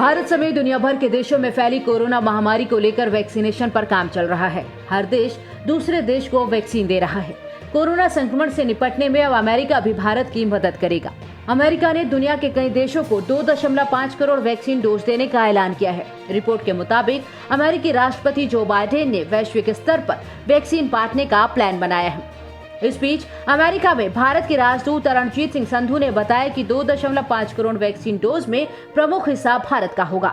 भारत समेत दुनिया भर के देशों में फैली कोरोना महामारी को लेकर वैक्सीनेशन पर काम चल रहा है। हर देश दूसरे देश को वैक्सीन दे रहा है। कोरोना संक्रमण से निपटने में अब अमेरिका भी भारत की मदद करेगा। अमेरिका ने दुनिया के कई देशों को 2.5 करोड़ वैक्सीन डोज देने का ऐलान किया है। रिपोर्ट के मुताबिक अमेरिकी राष्ट्रपति जो बाइडेन ने वैश्विक स्तर पर वैक्सीन बांटने का प्लान बनाया है। इस बीच अमेरिका में भारत के राजदूत रणजीत सिंह संधू ने बताया कि 2.5 करोड़ वैक्सीन डोज में प्रमुख हिस्सा भारत का होगा।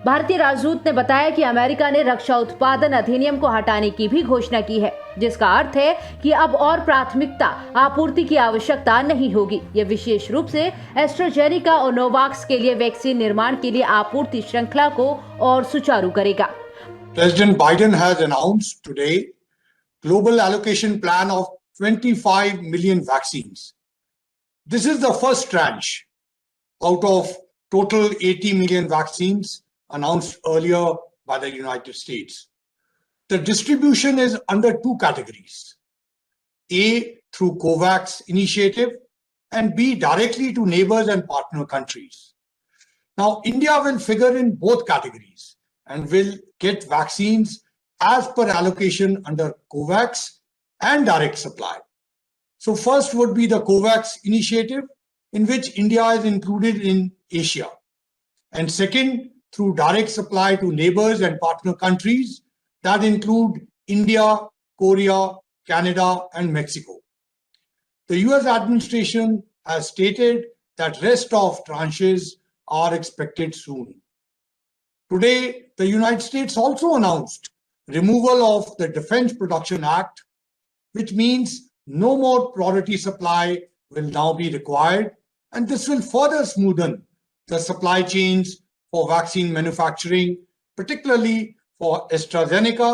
भारतीय राजदूत ने बताया कि अमेरिका ने रक्षा उत्पादन अधिनियम को हटाने की भी घोषणा की है, जिसका अर्थ है कि अब और प्राथमिकता आपूर्ति की आवश्यकता नहीं होगी। यह विशेष रूप से एस्ट्राजेनेका और नोवाक्स के लिए वैक्सीन निर्माण के लिए आपूर्ति श्रृंखला को और सुचारू करेगा। President Biden has announced today global allocation plan of 25 million vaccines. This is the first tranche out of total 80 million vaccines announced earlier by the United States. The distribution is under two categories: A, through COVAX initiative, and B, directly to neighbors and partner countries. Now, India will figure in both categories and will get vaccines as per allocation under COVAX and direct supply. So first would be the COVAX initiative, in which India is included in Asia. And second, through direct supply to neighbors and partner countries that include India, Korea, Canada, and Mexico. The US administration has stated that rest of tranches are expected soon. Today, the United States also announced removal of the Defense Production Act, which means no more priority supply will now be required, and this will further smoothen the supply chains for vaccine manufacturing, particularly for AstraZeneca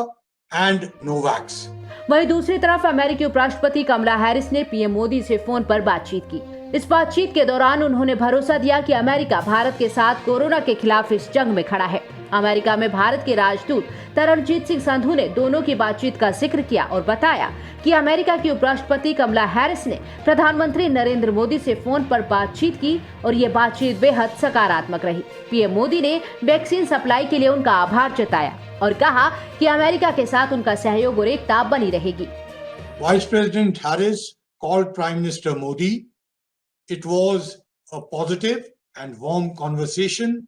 and Novax. वहीं दूसरी तरफ अमेरिकी उपराष्ट्रपति कमला Harris ने PM Modi से phone पर बातचीत की। इस बातचीत के दौरान उन्होंने भरोसा दिया कि अमेरिका भारत के साथ कोरोना के खिलाफ इस जंग में खड़ा है। अमेरिका में भारत के राजदूत रणजीत सिंह संधू ने दोनों की बातचीत का जिक्र किया और बताया कि अमेरिका की उपराष्ट्रपति कमला हैरिस ने प्रधानमंत्री नरेंद्र मोदी से फोन पर बातचीत की और ये बातचीत बेहद सकारात्मक रही। पीएम मोदी ने वैक्सीन सप्लाई के लिए उनका आभार जताया और कहा कि अमेरिका के साथ उनका सहयोग और एकता बनी रहेगी। Vice President Harris called Prime Minister Modi. It was a positive and warm conversation.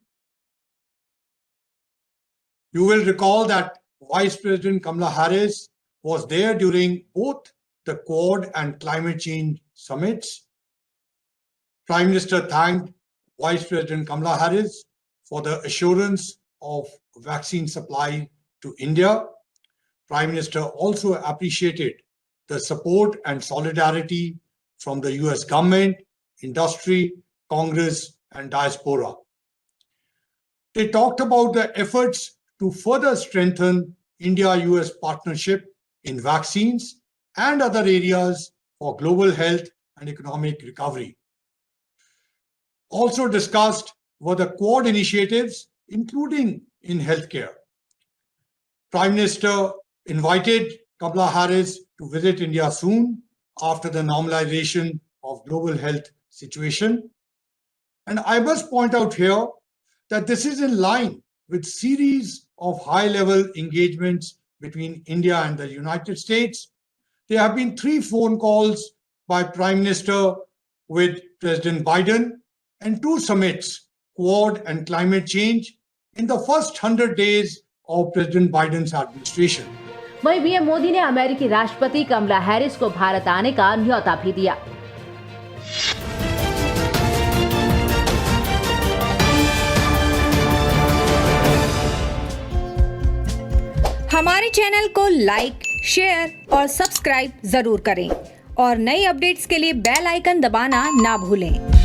You will recall that Vice President Kamala Harris was there during both the Quad and climate change summits. Prime Minister thanked Vice President Kamala Harris for the assurance of vaccine supply to India. Prime Minister also appreciated the support and solidarity from the US government, industry, Congress, and diaspora. They talked about the efforts to further strengthen India-US partnership in vaccines and other areas for global health and economic recovery. Also discussed were the Quad initiatives, including in healthcare. Prime Minister invited Kamala Harris to visit India soon after the normalization of global health situation. And I must point out here that this is in line with series of high-level engagements between India and the United States. There have been 3 phone calls by Prime Minister with President Biden and 2 summits, Quad and climate change, in the first 100 days of President Biden's administration. वहीं PM Modi ने अमेरिकी राष्ट्रपति कमला Harris को भारत आने का न्योता भी दिया। हमारे चैनल को लाइक, शेयर और सब्सक्राइब जरूर करें और नई अपडेट्स के लिए बेल आइकन दबाना ना भूलें।